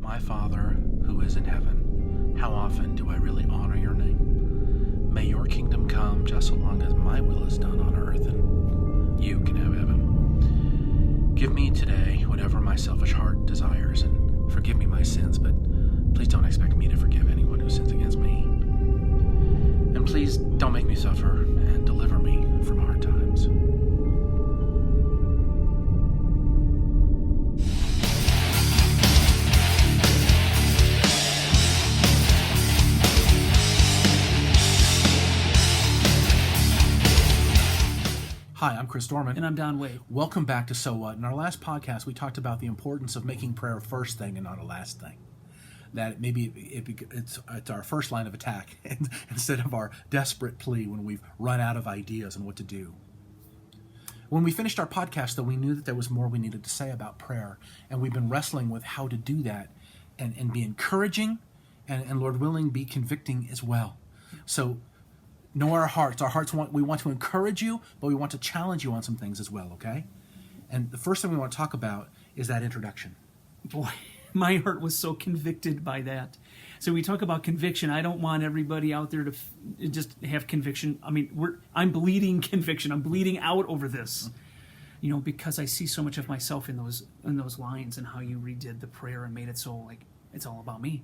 My Father, who is in heaven, how often do I really honor your name? May your kingdom come just so long as my will is done on earth and you can have heaven. Give me today whatever my selfish heart desires and forgive me my sins, but please don't expect me to forgive anyone who sins against me. And please don't make me suffer and deliver me from hard times. Hi, I'm Chris Dorman. And I'm Don Waite. Welcome back to So What. In our last podcast, we talked about the importance of making prayer a first thing and not a last thing. That maybe it's our first line of attack instead of our desperate plea when we've run out of ideas and what to do. When we finished our podcast, though, we knew that there was more we needed to say about prayer, and we've been wrestling with how to do that and be encouraging and, Lord willing, be convicting as well. So know our hearts. We want to encourage you, but we want to challenge you on some things as well, okay? And the first thing we want to talk about is that introduction. Boy, my heart was so convicted by that. So we talk about conviction. I don't want everybody out there to just have conviction. I mean, I'm bleeding conviction. I'm bleeding out over this, because I see so much of myself in those lines and how you redid the prayer and made it so like it's all about me.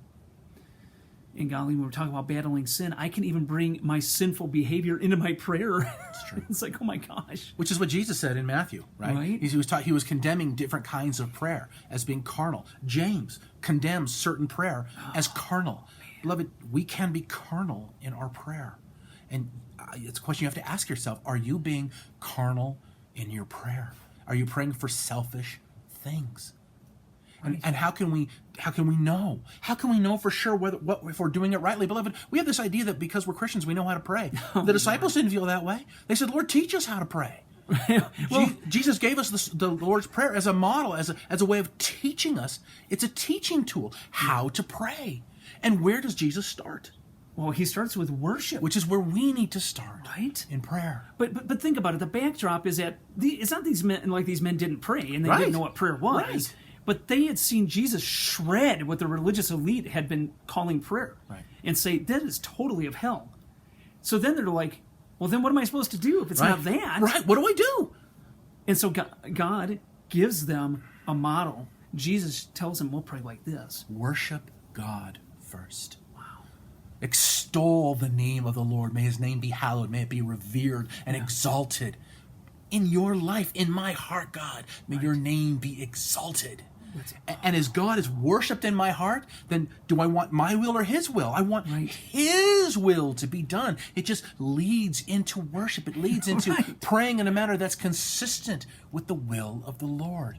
And golly, when we're talking about battling sin, I can even bring my sinful behavior into my prayer. That's true. It's like, oh my gosh. Which is what Jesus said in Matthew, right? He was condemning different kinds of prayer as being carnal. James condemns certain prayer as carnal. Beloved, we can be carnal in our prayer. And it's a question you have to ask yourself. Are you being carnal in your prayer? Are you praying for selfish things? And how can we know? How can we know for sure if we're doing it rightly? Beloved, we have this idea that because we're Christians, we know how to pray. The disciples didn't feel that way. They said, Lord, teach us how to pray. Jesus gave us the Lord's Prayer as a model, as a way of teaching us. It's a teaching tool, how to pray. And where does Jesus start? Well, he starts with worship. Which is where we need to start. Right? In prayer. But think about it. The backdrop is that it's not these men didn't pray and they didn't know what prayer was. Right. But they had seen Jesus shred what the religious elite had been calling prayer. Right. And say, that is totally of hell. So then they're like, well, then what am I supposed to do if it's not that? Right, what do I do? And so God gives them a model. Jesus tells them, we'll pray like this. Worship God first. Wow. Extol the name of the Lord. May his name be hallowed. May it be revered and exalted. In your life, in my heart, God, may your name be exalted. And as God is worshipped in my heart, then do I want my will or his will? I want his will to be done. It just leads into worship. It leads into praying in a manner that's consistent with the will of the Lord,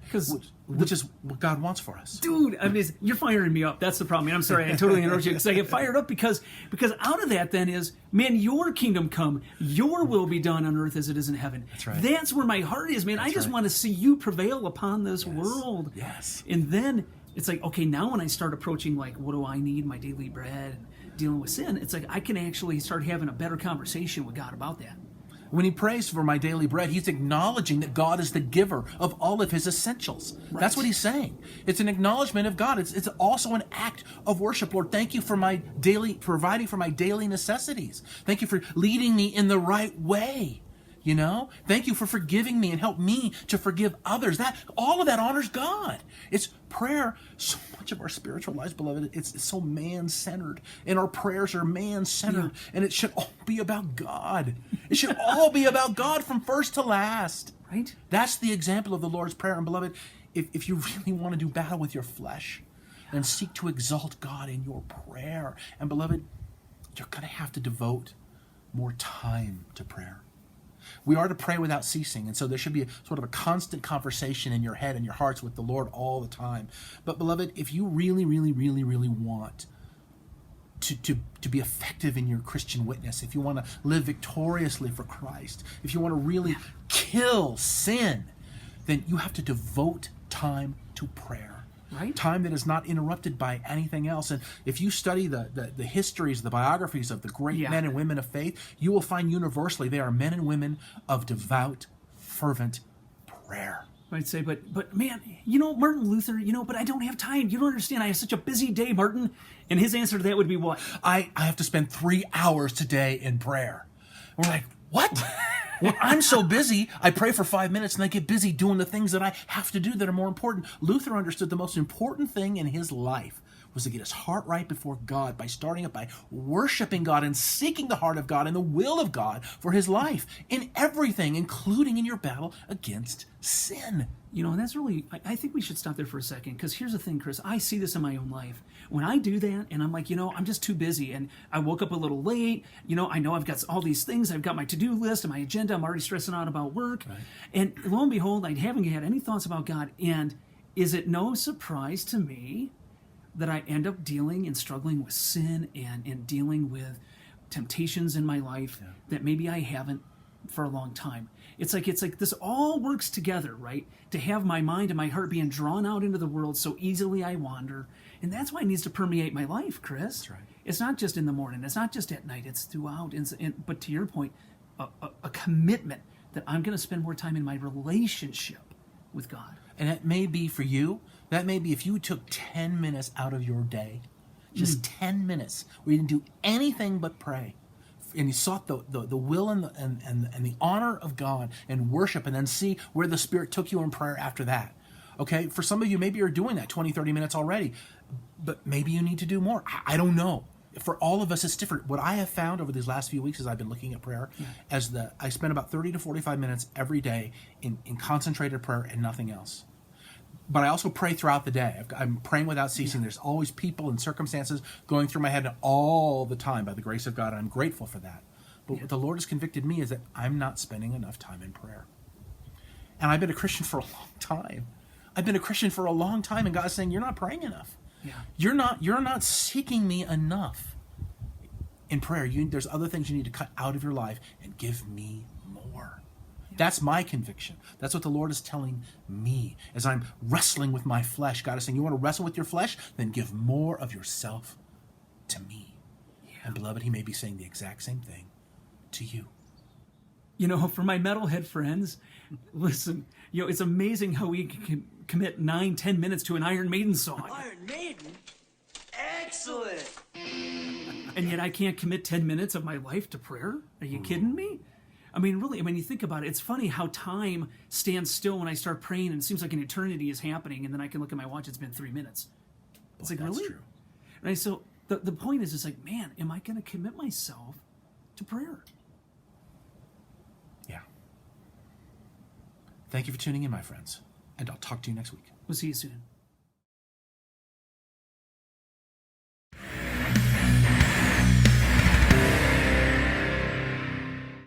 which is what God wants for us. Dude, I mean, you're firing me up. That's the problem. I'm sorry, I totally interrupted you because I get fired up because out of that then is, man, your kingdom come, your will be done on earth as it is in heaven. That's right. That's where my heart is, man. I just want to see you prevail upon this world. Yes. And then it's like, okay, now when I start approaching like, what do I need, my daily bread, and dealing with sin, it's like I can actually start having a better conversation with God about that. When he prays for my daily bread, he's acknowledging that God is the giver of all of his essentials. Right. That's what he's saying. It's an acknowledgement of God. It's also an act of worship. Lord, thank you for providing for my daily necessities. Thank you for leading me in the right way. Thank you for forgiving me and help me to forgive others. All of that honors God. It's prayer. So much of our spiritual lives, beloved, it's so man-centered. And our prayers are man-centered. Yeah. And it should all be about God. It should all be about God from first to last. Right? That's the example of the Lord's Prayer. And beloved, if you really want to do battle with your flesh, then seek to exalt God in your prayer. And beloved, you're going to have to devote more time to prayer. We are to pray without ceasing, and so there should be a constant conversation in your head and your hearts with the Lord all the time. But beloved, if you really, really, really, really want to be effective in your Christian witness, if you want to live victoriously for Christ, if you want to really kill sin, then you have to devote time to prayer. Right. Time that is not interrupted by anything else. And if you study the histories, the biographies of the great men and women of faith, you will find universally they are men and women of devout, fervent prayer. I'd say, but man, Martin Luther, but I don't have time. You don't understand. I have such a busy day, Martin. And his answer to that would be what? I have to spend 3 hours today in prayer. And we're like, what? Well, I'm so busy, I pray for 5 minutes and I get busy doing the things that I have to do that are more important. Luther understood the most important thing in his life was to get his heart right before God by starting up by worshiping God and seeking the heart of God and the will of God for his life in everything, including in your battle against sin. And that's really, I think we should stop there for a second, because here's the thing, Chris. I see this in my own life. When I do that and I'm like, I'm just too busy and I woke up a little late, I know I've got all these things, I've got my to-do list and my agenda, I'm already stressing out about work. Right. And lo and behold, I haven't had any thoughts about God. And is it no surprise to me that I end up dealing and struggling with sin and dealing with temptations in my life that maybe I haven't for a long time? It's like this all works together, right? To have my mind and my heart being drawn out into the world so easily I wander. And that's why it needs to permeate my life, Chris. That's right. It's not just in the morning. It's not just at night. It's throughout. But to your point, a commitment that I'm going to spend more time in my relationship with God. And that may be for you, that may be if you took 10 minutes out of your day, just 10 minutes, where you didn't do anything but pray, and you sought the will and the honor of God and worship, and then see where the Spirit took you in prayer after that. Okay, for some of you, maybe you're doing that 20, 30 minutes already, but maybe you need to do more. I don't know. For all of us, it's different. What I have found over these last few weeks as I've been looking at prayer, I spend about 30 to 45 minutes every day in concentrated prayer and nothing else. But I also pray throughout the day. I'm praying without ceasing. There's always people and circumstances going through my head all the time by the grace of God, and I'm grateful for that. But what the Lord has convicted me is that I'm not spending enough time in prayer. And I've been a Christian for a long time. And God's saying, you're not praying enough. Yeah. You're not seeking me enough in prayer. There's other things you need to cut out of your life and give me more. That's my conviction. That's what the Lord is telling me as I'm wrestling with my flesh. God is saying, you want to wrestle with your flesh? Then give more of yourself to me. Yeah. And beloved, he may be saying the exact same thing to you. For my metalhead friends, listen, it's amazing how we can commit 9-10 minutes to an Iron Maiden song. Iron Maiden? Excellent! And yet I can't commit 10 minutes of my life to prayer? Are you kidding me? I mean, really, when you think about it, it's funny how time stands still when I start praying, and it seems like an eternity is happening, and then I can look at my watch, it's been 3 minutes. It's like, that's really? True. And so the point is, it's like, man, am I going to commit myself to prayer? Yeah. Thank you for tuning in, my friends, and I'll talk to you next week. We'll see you soon.